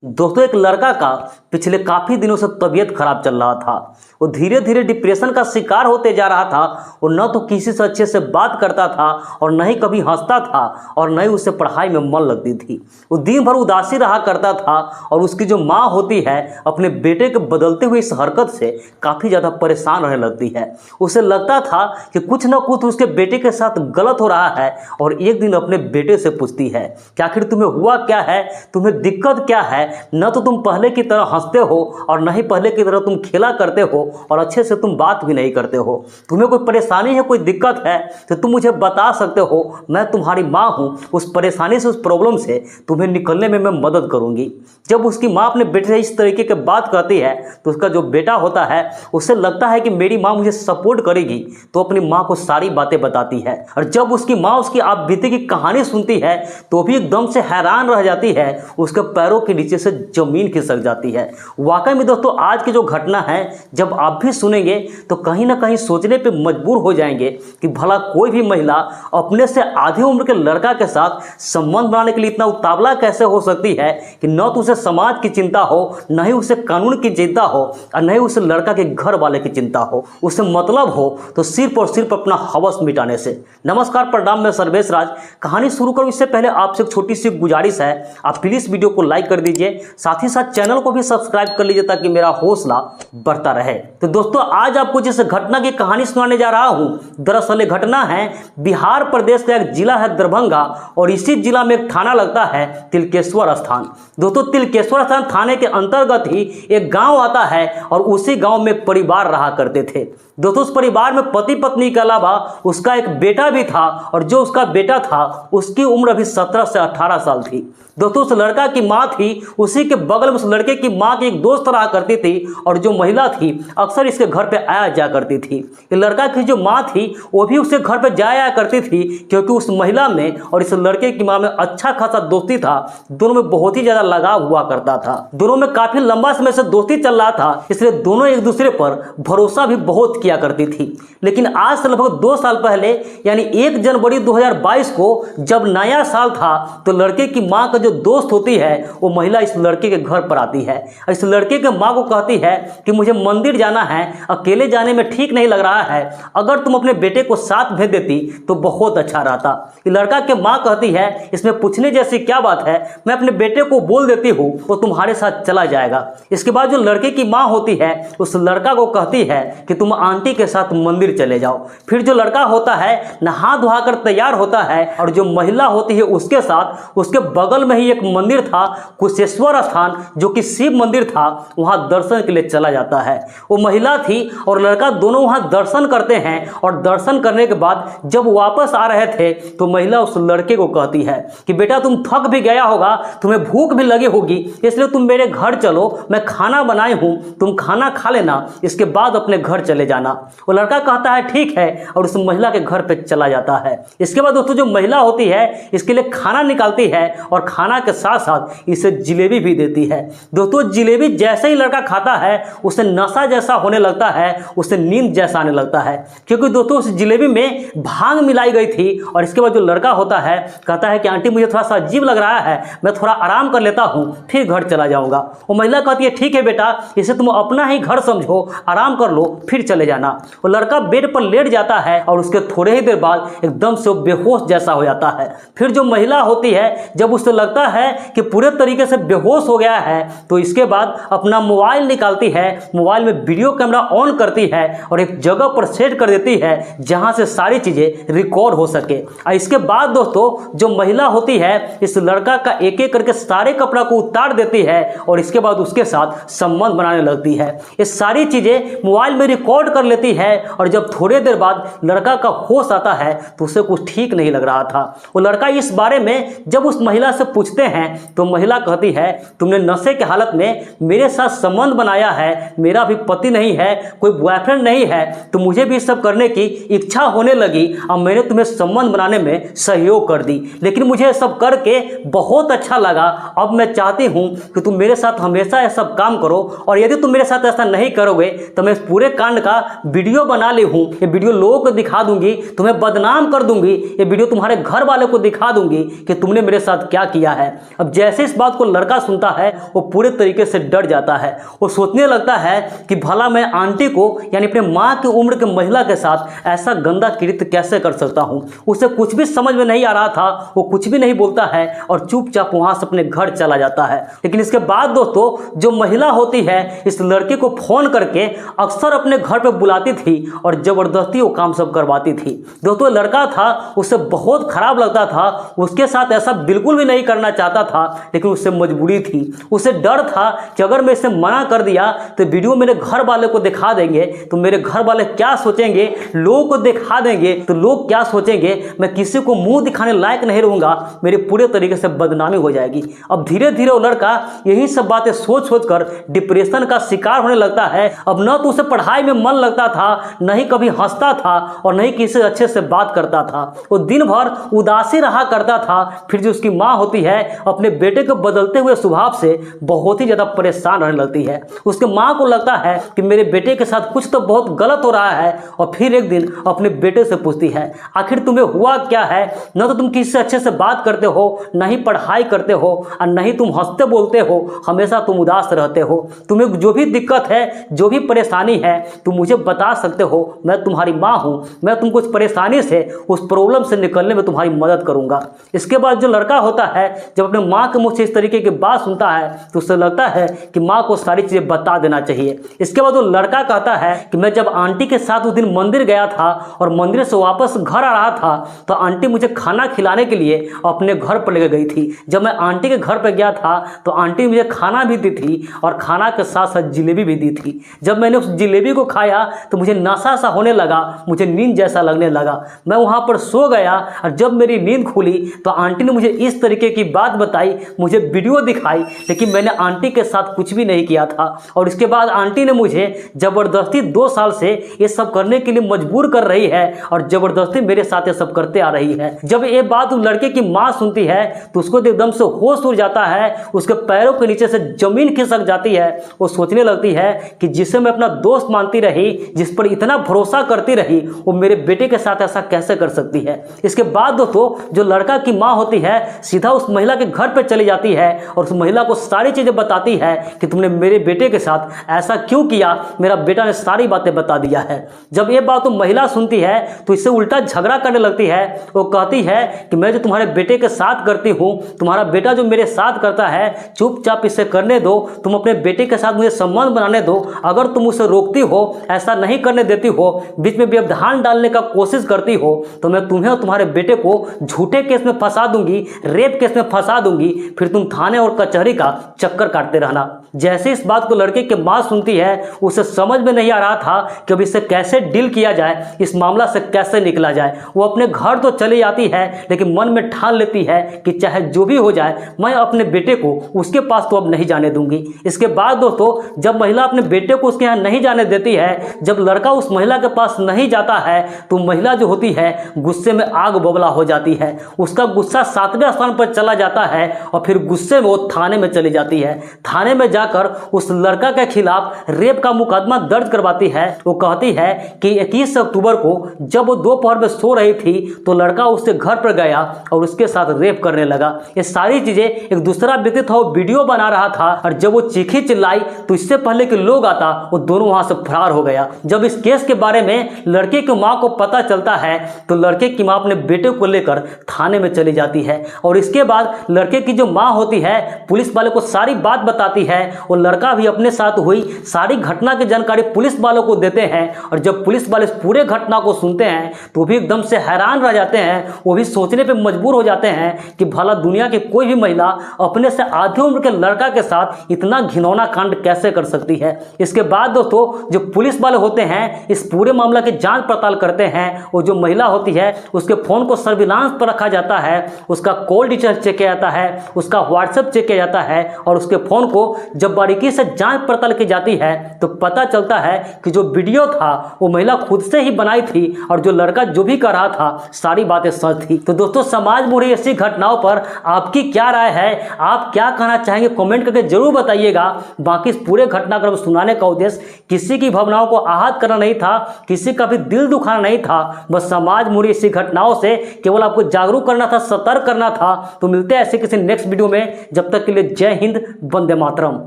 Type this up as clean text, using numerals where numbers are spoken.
दोस्तों, एक लड़का का पिछले काफ़ी दिनों से तबीयत खराब चल रहा था। वो धीरे धीरे डिप्रेशन का शिकार होते जा रहा था। वो न तो किसी से अच्छे से बात करता था और न ही कभी हंसता था और न ही उसे पढ़ाई में मन लगती थी। वो दिन भर उदासी रहा करता था और उसकी जो माँ होती है अपने बेटे के बदलते हुए इस हरकत से काफ़ी ज़्यादा परेशान रहने लगती है। उसे लगता था कि कुछ न कुछ उसके बेटे के साथ गलत हो रहा है और एक दिन अपने बेटे से पूछती है कि आखिर तुम्हें हुआ क्या है, तुम्हें दिक्कत क्या है। न तो तुम पहले की तरह हंसते हो और न ही पहले की तरह तुम खेला करते हो और अच्छे से तुम बात भी नहीं करते हो। तुम्हें कोई परेशानी है, कोई दिक्कत है तो तुम मुझे बता सकते हो। मैं तुम्हारी माँ हूँ। उस परेशानी से, उस प्रॉब्लम से तुम्हें निकलने में मैं मदद करूँगी। जब उसकी माँ अपने बेटे से इस तरीके की बात करती है तो उसका जो बेटा होता है उसे लगता है कि मेरी माँ मुझे सपोर्ट करेगी, तो अपनी माँ को सारी बातें बताती है। और जब उसकी माँ उसकी आप बीते की कहानी सुनती है तो भी एकदम से हैरान रह जाती है। उसके पैरों के नीचे से जमीन खिसक जाती है। वाकई में दोस्तों, आज की जो घटना है जब आप भी सुनेंगे तो कहीं ना कहीं सोचने पे मजबूर हो जाएंगे कि भला कोई भी महिला अपने से आधी उम्र के लड़का के साथ संबंध बनाने के लिए इतना उतावला कैसे हो सकती है कि न तो उसे समाज की चिंता हो, न ही उसे कानून की चिंता हो और न ही उसे लड़का के घर वाले की चिंता हो। उसे मतलब हो तो सिर्फ और सिर्फ अपना हवस मिटाने से। नमस्कार, प्रणाम, मैं सर्वेश राज। कहानी शुरू करूं इससे पहले आपसे एक छोटी सी गुजारिश है, आप प्लीज वीडियो को लाइक कर दीजिए, साथ ही साथ चैनल को भी सब्सक्राइब कर लीजिए ताकि मेरा हौसला बढ़ता रहे। तो दोस्तों, आज आपको जिस घटना की कहानी सुनाने जा रहा हूं, दरअसल घटना है बिहार प्रदेश का एक जिला है दरभंगा और इसी जिला में एक थाना लगता है तिलकेश्वर स्थान। दोस्तों, तिलकेश्वर स्थान थाने के अंतर्गत ही एक गांव आता है और उसी गांव में एक परिवार रहा करते थे। दोस्तों, उस परिवार में पति पत्नी के अलावा उसका एक बेटा भी था और जो उसका बेटा था उसकी उम्र अभी 17 से 18 साल थी। दोस्तों, उस लड़का की माँ थी, उसी के बगल में उस लड़के की माँ की एक दोस्त रहा करती थी और जो महिला थी अक्सर इसके घर पे आया जा करती थी। ये लड़का की जो माँ थी वो भी उसके घर पे जाया करती थी क्योंकि उस महिला में और इस लड़के की माँ में अच्छा खासा दोस्ती था। दोनों में बहुत ही ज्यादा लगाव हुआ करता था। दोनों में काफी लंबा समय से दोस्ती चल रहा था, इसलिए दोनों एक दूसरे पर भरोसा भी बहुत किया करती थी। लेकिन आज से लगभग 2 साल पहले यानी 1 जनवरी 2022 को जब नया साल था तो लड़के की माँ का जो दोस्त होती है वो महिला इस लड़के के घर पर आती है। इस लड़के के माँ को कहती है कि मुझे मंदिर जाना है, अकेले जाने में ठीक नहीं लग रहा है, अगर तुम अपने बेटे को साथ भेज देती तो बहुत अच्छा रहता। लड़का के माँ कहती है इसमें पूछने जैसी क्या बात है, मैं अपने बेटे को बोल देती हूँ वो तुम्हारे साथ चला जाएगा। इसके बाद जो लड़के की माँ होती है उस लड़का को कहती है कि तुम आंटी के साथ मंदिर चले जाओ। फिर जो लड़का होता है नहा धोआ कर तैयार होता है और जो महिला होती है उसके साथ उसके बगल में ही एक मंदिर था कुशेश्वर स्थान, जो कि शिव मंदिर था, वहां दर्शन के लिए चला जाता है। वो महिला थी और लड़का दोनों वहां दर्शन करते हैं और दर्शन करने के बाद जब वापस आ रहे थे तो महिला उस लड़के को कहती है कि बेटा तुम थक भी गया होगा, तुम्हें भूख भी लगी होगी, इसलिए तुम मेरे घर चलो, मैं खाना बनाई हूं, तुम खाना खा लेना, इसके बाद अपने घर चले जाना। वो लड़का कहता है ठीक है और उस महिला के घर पे चला जाता है। इसके बाद दोस्तों जो महिला होती है इसके लिए खाना निकालती है और खाना के साथ साथ इसे जिलेबी भी देती है। दोस्तों, जिलेबी जैसे ही लड़का खाता है उसे नशा जैसा होने लगता है, उसे नींद जैसा आने लगता है क्योंकि दोस्तों उस जिलेबी में भांग मिलाई गई थी। और इसके बाद जो लड़का होता है कहता है कि आंटी मुझे थोड़ा सा अजीब लग रहा है, मैं थोड़ा आराम कर लेता हूँ, फिर घर चला जाऊंगा। वो महिला कहती है ठीक है बेटा, इसे तुम अपना ही घर समझो, आराम कर लो, फिर चले जाना। वो लड़का बेड पर लेट जाता है और उसके थोड़े ही देर बाद एकदम से बेहोश जैसा हो जाता है। फिर जो महिला होती है जब उसे लगता है कि पूरे तरीके से बेहोश हो गया है तो इसके बाद अपना मोबाइल निकालती है, मोबाइल में वीडियो कैमरा ऑन करती है और एक जगह पर सेट कर देती है जहां से सारी चीजें रिकॉर्ड हो सके। और इसके बाद दोस्तों जो महिला होती है इस लड़का का एक एक करके सारे कपड़ा को उतार देती है और इसके बाद उसके साथ संबंध बनाने लगती है। ये सारी चीजें मोबाइल में रिकॉर्ड कर लेती है और जब थोड़ी देर बाद लड़का का होश आता है तो उसे कुछ ठीक नहीं लग रहा था। वो लड़का इस बारे में जब उस महिला से पूछते हैं तो महिला कहती है तुमने नशे के हालत में मेरे साथ संबंध बनाया है, मेरा भी पति नहीं है, कोई बॉयफ्रेंड नहीं है, तो मुझे भी सब करने की इच्छा होने लगी और मैंने तुम्हें संबंध बनाने में सहयोग कर दी, लेकिन मुझे सब करके बहुत अच्छा लगा। अब मैं चाहती हूँ कि तुम मेरे साथ हमेशा ये सब काम करो और यदि तुम मेरे साथ ऐसा नहीं करोगे तो मैं इस पूरे कांड का वीडियो बना ली हूँ, ये वीडियो लोगों को दिखा दूंगी, तुम्हें बदनाम कर दूंगी, ये वीडियो तुम्हारे घर वाले को दिखा दूंगी कि तुमने मेरे साथ क्या किया है। अब जैसे इस बात को लड़का सुनता है वो पूरे तरीके से डर जाता है। वो सोचने लगता है कि भला मैं आंटी को यानी अपने माँ की उम्र के महिला के साथ ऐसा गंदा कृत्य कैसे कर सकता हूँ। उसे कुछ भी समझ में नहीं आ रहा था, वो कुछ भी नहीं बोलता है और चुपचाप वहाँ से अपने घर चला जाता है। लेकिन इसके बाद दोस्तों जो महिला होती है इस लड़के को फ़ोन करके अक्सर अपने घर पर बुलाती थी और ज़बरदस्ती वो काम सब करवाती थी। दोस्तों लड़का था उसे बहुत खराब लगता था, उसके साथ ऐसा बिल्कुल भी नहीं करना चाहता था, लेकिन उससे मजबूरी थी। उसे डर था कि अगर मैं इसे मना कर दिया तो वीडियो मेरे घर वाले को दिखा देंगे तो मेरे घर वाले क्या सोचेंगे, लोगों को दिखा देंगे तो लोग क्या सोचेंगे, मैं किसी को मुंह दिखाने लायक नहीं रहूँगा, मेरे पूरे तरीके से बदनामी हो जाएगी। अब धीरे धीरे वो लड़का यही सब बातें सोच सोच कर डिप्रेशन का शिकार होने लगता है। अब न तो उसे पढ़ाई में मन लगता था, न ही कभी हंसता था और न ही किसी अच्छे से बात करता था। वो दिन भर उदासी रहा करता था। फिर जो उसकी माँ होती है अपने बेटे के बदलते हुए स्वभाव से बहुत ही ज़्यादा परेशान रहने लगती है। उसके माँ को लगता है कि मेरे बेटे के साथ कुछ तो बहुत गलत हो रहा है और फिर एक दिन अपने बेटे से पूछती है आखिर तुम्हें हुआ क्या है, न तो तुम किसी से अच्छे से बात करते हो, न ही पढ़ाई करते हो और न ही तुम हंसते बोलते हो, हमेशा तुम उदास रहते हो। तुम्हें जो भी दिक्कत है, जो भी परेशानी है तुम मुझे बता सकते हो, मैं तुम्हारी माँ हूँ, मैं तुमको उस परेशानी से उस प्रॉब्लम से निकलने में तुम्हारी मदद करूँगा। इसके बाद जो लड़का होता है जब अपने माँ के मुँह से इस तरीके की बात सुनता है तो उसे लगता है कि माँ को सारी चीज़ें बता देना चाहिए। इसके बाद वो लड़का कहता है कि मैं जब आंटी के साथ उस दिन मंदिर गया था और मंदिर से वापस घर आ रहा था तो आंटी मुझे खाना खिलाने के लिए अपने घर पर लेकर गई थी। जब मैं आंटी के घर पर गया था तो आंटी मुझे खाना भी दी थी और खाना के साथ साथ जिलेबी भी दी थी। जब मैंने उस जिलेबी को खाया तो मुझे नशा सा होने लगा, मुझे नींद जैसा लगने लगा। मैं वहाँ पर सो गया और जब मेरी नींद खुली तो आंटी ने मुझे इस तरीके की बात बताई, मुझे वीडियो दिखाई, लेकिन मैंने आंटी के साथ कुछ भी नहीं किया था। और इसके बाद आंटी ने मुझे ज़बरदस्ती 2 साल से ये सब करने के लिए मजबूर कर रही है और ज़बरदस्ती मेरे साथ ये सब करते आ रही है। जब ये बात उस लड़के की माँ सुनती है तो उसको एकदम से होश उड़ जाता है, उसके पैरों के नीचे से ज़मीन खिसक जाती है। वो सोचने लगती है कि जिसे मैं अपना दोस्त मानती रही, जिस पर इतना भरोसा करती रही, वो मेरे बेटे के साथ ऐसा कैसे कर सकती है। इसके बाद दोस्तों जो लड़का की माँ होती है सीधा उस महिला के घर पर चली जाती है और उस महिला को सारी चीज़ें बताती है कि तुमने मेरे बेटे के साथ ऐसा क्यों किया, मेरा बेटा ने सारी बातें बता दिया है। जब ये बात तो महिला सुनती है तो इससे उल्टा झगड़ा करने लगती है। वो कहती है कि मैं जो तुम्हारे बेटे के साथ करती हूँ, तुम्हारा बेटा जो मेरे साथ करता है, चुपचाप इसे करने दो, तुम अपने बेटे के साथ मुझे संबंध बनाने दो। अगर तुम उसे रोकती हो, ऐसा नहीं करने देती हो, बीच में व्यवधान डालने का कोशिश करती हो तो मैं तुम्हें और तुम्हारे बेटे को झूठे केस में फंसा दूंगी, रेप केस में फंसा दूंगी, फिर तुम थाने और कचहरी का चक्कर काटते रहना। जैसे इस बात को लड़के के माँ सुनती है उसे समझ में नहीं आ रहा था कि अब इससे कैसे डील किया जाए, इस मामला से कैसे निकला जाए। वो अपने घर तो चली जाती है लेकिन मन में ठान लेती है कि चाहे जो भी हो जाए मैं अपने बेटे को उसके पास तो अब नहीं जाने दूंगी। इसके बाद दोस्तों जब महिला अपने बेटे को उसके यहाँ नहीं जाने देती है, जब लड़का उस महिला के पास नहीं जाता है तो महिला जो होती है गुस्से में आग बबला हो जाती है। उसका गुस्सा 7वें स्थान पर चला जाता है और फिर गुस्से में वो थाने में चली जाती है। थाने में जाकर उस लड़का के खिलाफ रेप का मुकदमा दर्ज करवाती है। वो कहती है कि 21 अक्टूबर को जब वो दोपहर में सो रही थी तो लड़का उसके घर पर गया और उसके साथ रेप करने लगा। ये सारी चीजें एक दूसरा व्यक्ति था, वो वीडियो बना रहा था और जब वो चीखी चिल्लाई तो इससे पहले कि लोग आता वो दोनों वहां से फरार हो गया। जब इस केस के बारे में लड़के की माँ को पता चलता है तो लड़के की माँ अपने बेटे को लेकर थाने में चली जाती है और इसके बाद लड़के की जो माँ होती है पुलिस वाले को सारी बात बताती है और लड़का भी अपने साथ हुई सारी घटना की जानकारी पुलिस वालों को देते हैं। और जब पुलिस वाले इस पूरे घटना को सुनते हैं तो भी एकदम से हैरान रह जाते हैं। वो भी सोचने पे मजबूर हो जाते हैं कि भला दुनिया की कोई भी महिला अपने से आधी उम्र के लड़का के साथ इतना घिनौना कांड कैसे कर सकती है। इसके बाद दोस्तों जो पुलिस वाले होते हैं इस पूरे मामला की जांच पड़ताल करते हैं। वो जो महिला होती है उसके फ़ोन को सर्विलांस पर रखा जाता है, उसका कॉल डिटेल्स चेक किया जाता है, उसका व्हाट्सएप चेक किया जाता है और उसके फ़ोन को जब बारीकी से जांच पड़ताल की जाती है तो पता चलता है कि जो वीडियो था वो महिला खुद से ही बनाई थी और जो लड़का जो भी कर रहा था सारी बातें सच थी। तो दोस्तों समाज में हो रही ऐसी घटनाओं पर आपकी क्या राय है, आप क्या कहना चाहेंगे कमेंट करके जरूर बताइएगा। बाकी इस पूरे घटनाक्रम सुनाने का उद्देश्य किसी की भावनाओं को आहत करना नहीं था, किसी का भी दिल दुखाना नहीं था, बस समाज मुड़ी ऐसी घटनाओं से केवल आपको जागरूक करना था, सतर्क करना था। तो मिलते हैं ऐसे किसी नेक्स्ट वीडियो में, जब तक के लिए जय हिंद, वंदे मातरम।